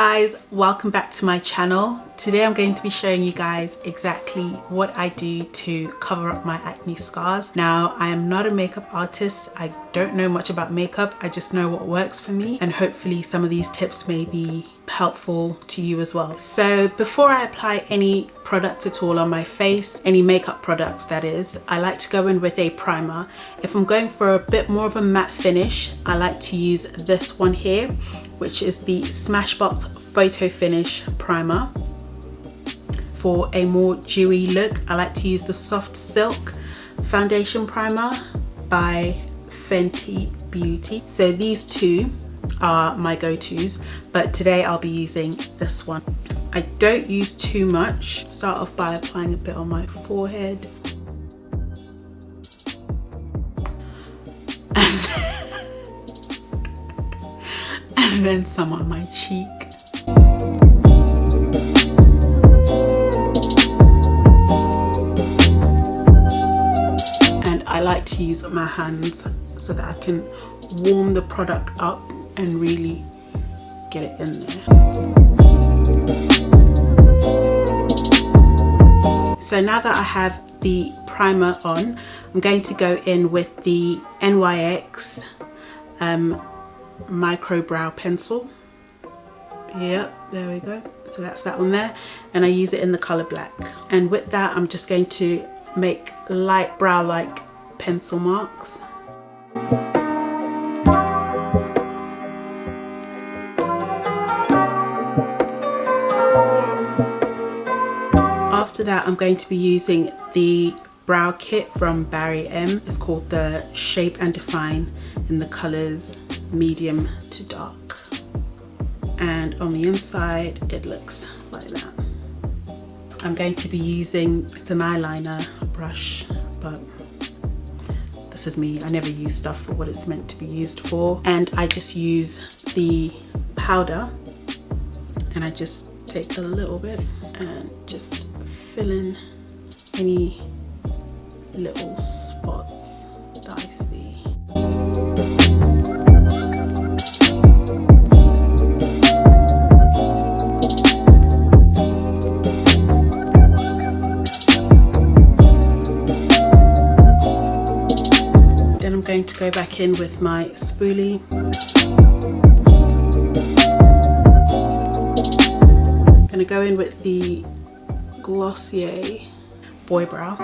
guys, welcome back to my channel. Today I'm going to be showing you guys exactly what I do to cover up my acne scars. Now, I am not a makeup artist. I don't know much about makeup. I just know what works for me, and hopefully some of these tips may be helpful to you as well. So before I apply any products at all on my face, any makeup products that is, I like to go in with a primer. If I'm going for a bit more of a matte finish, I like to use this one here, which is the Smashbox Photo Finish Primer. For a more dewy look, I like to use the Soft Silk Foundation Primer by Fenty Beauty. So these two are my go-tos, but today I'll be using this one. I don't use too much. Start off by applying a bit on my forehead. And then some on my cheek. And I like to use my hands so that I can warm the product up and really get it in there. So now that I have the primer on, I'm going to go in with the NYX micro brow pencil. Yep, there we go. So that's that one there, and I use it in the color black. And with that, I'm just going to make light brow like pencil marks. After that, I'm going to be using the brow kit from Barry M. It's called the Shape and Define in the colors medium to dark. And on the inside, it looks like that. I'm going to be using, it's an eyeliner brush, but this is me. I never use stuff for what it's meant to be used for. And I just use the powder, and I just take a little bit and just fill in any little spots that I see. Then I'm going to go back in with my spoolie. I'm going to go in with the Glossier Boy Brow.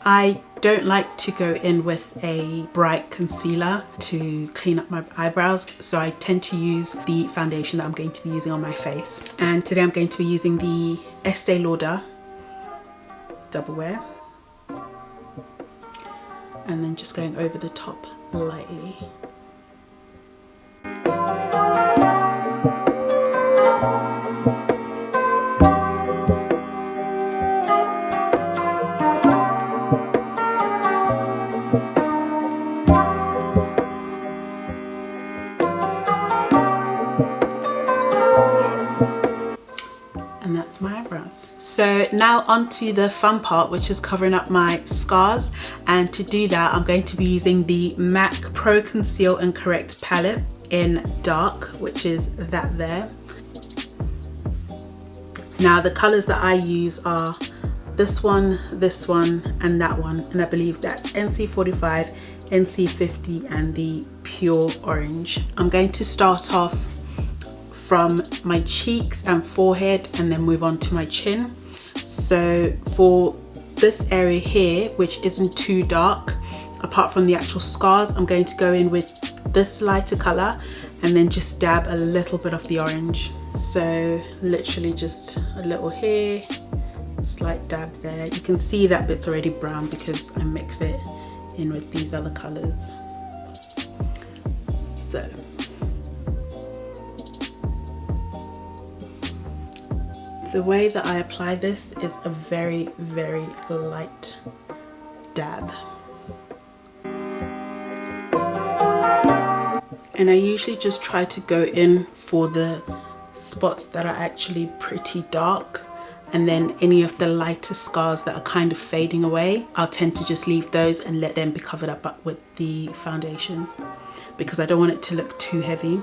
I don't like to go in with a bright concealer to clean up my eyebrows, so I tend to use the foundation that I'm going to be using on my face. And today I'm going to be using the Estee Lauder Double Wear, and then just going over the top lightly. And that's my eyebrows. So now onto the fun part, which is covering up my scars. And to do that, I'm going to be using the MAC Pro Conceal and Correct palette in dark, which is that there. Now the colors that I use are this one, and that one. And I believe that's NC45, NC50, and the Pure Orange. I'm going to start off from my cheeks and forehead and then move on to my chin. So for this area here, which isn't too dark, apart from the actual scars, I'm going to go in with this lighter color and then just dab a little bit of the orange. So literally just a little here, slight dab there. You can see that bit's already brown because I mix it in with these other colors. So the way that I apply this is a very, very light dab. And I usually just try to go in for the spots that are actually pretty dark, and then any of the lighter scars that are kind of fading away, I'll tend to just leave those and let them be covered up with the foundation, because I don't want it to look too heavy.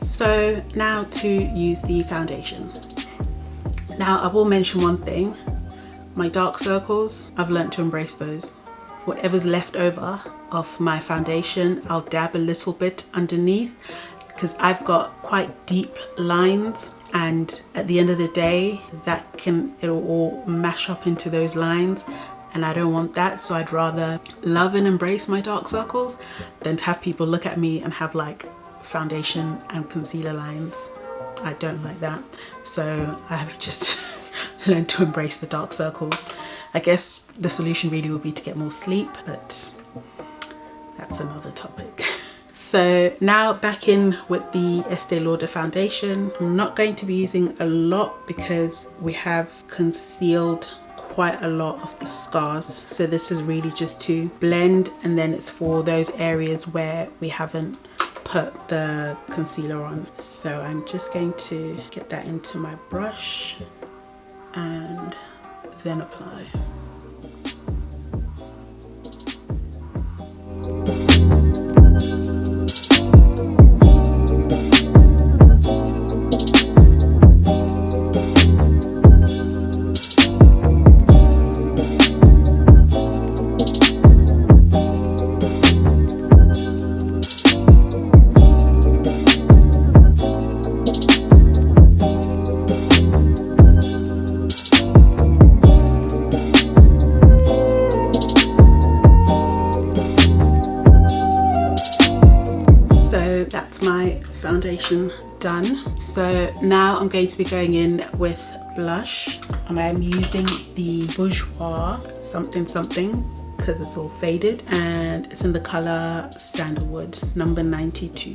So now to use the foundation. Now I will mention one thing, my dark circles, I've learned to embrace those. Whatever's left over of my foundation, I'll dab a little bit underneath, because I've got quite deep lines, and at the end of the day it'll all mash up into those lines, and I don't want that. So I'd rather love and embrace my dark circles than to have people look at me and have like foundation and concealer lines. I don't like that. So I have just learned to embrace the dark circles. I guess the solution really would be to get more sleep, but that's another topic. So now back in with the Estee Lauder foundation. I'm not going to be using a lot because we have concealed quite a lot of the scars. So this is really just to blend, and then it's for those areas where we haven't put the concealer on. So I'm just going to get that into my brush and then apply. That's my foundation done. So now I'm going to be going in with blush, and I'm using the Bourjois something because it's all faded, and it's in the color Sandalwood, number 92.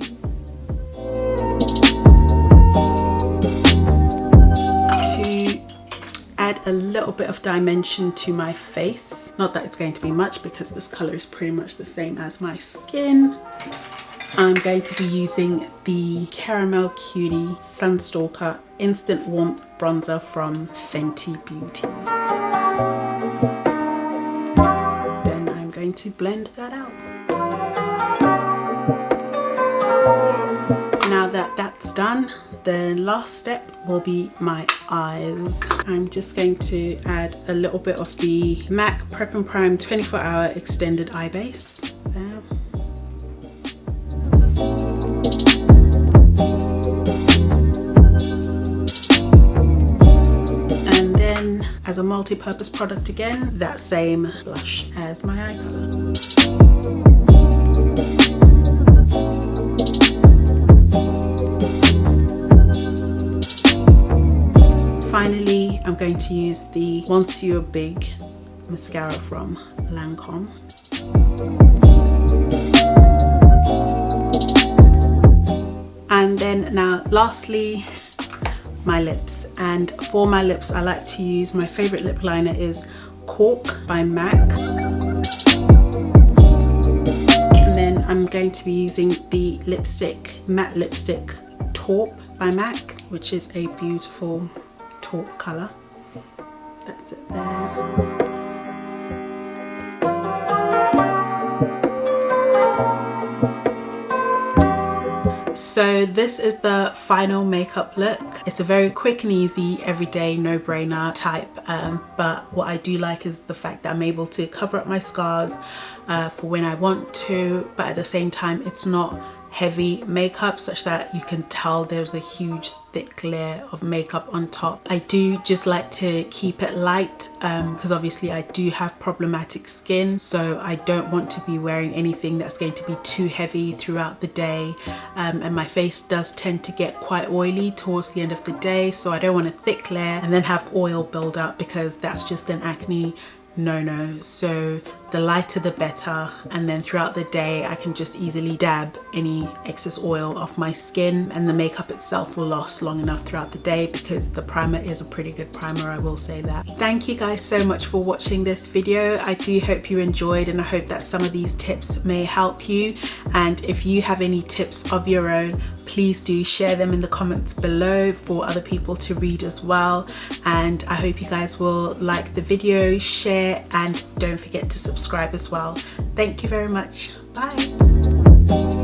To add a little bit of dimension to my face, not that it's going to be much because this color is pretty much the same as my skin, I'm going to be using the Caramel Cutie Stalk'r Instant Warmth Bronzer from Fenty Beauty. Then I'm going to blend that out. Now that that's done, the last step will be my eyes. I'm just going to add a little bit of the MAC Prep and Prime 24-hour extended eye base there. As a multi-purpose product again, that same blush as my eye color. Finally, I'm going to use the Monsieur Big mascara from Lancome. And then now lastly, my lips. And for my lips, I like to use, my favorite lip liner is Cork by MAC. And then I'm going to be using the matte lipstick Taupe by MAC, which is a beautiful taupe color. That's it there. So this is the final makeup look. It's a very quick and easy, everyday, no-brainer type, but what I do like is the fact that I'm able to cover up my scars for when I want to, but at the same time it's not heavy makeup such that you can tell there's a huge thick layer of makeup on top. I do just like to keep it light because obviously I do have problematic skin, so I don't want to be wearing anything that's going to be too heavy throughout the day, and my face does tend to get quite oily towards the end of the day, so I don't want a thick layer and then have oil build up because that's just an acne no. So the lighter the better, and then throughout the day I can just easily dab any excess oil off my skin, and the makeup itself will last long enough throughout the day because the primer is a pretty good primer, I will say that. Thank you guys so much for watching this video. I do hope you enjoyed, and I hope that some of these tips may help you, and if you have any tips of your own, please do share them in the comments below for other people to read as well. And I hope you guys will like the video, share, and don't forget to subscribe as well. Thank you very much. Bye.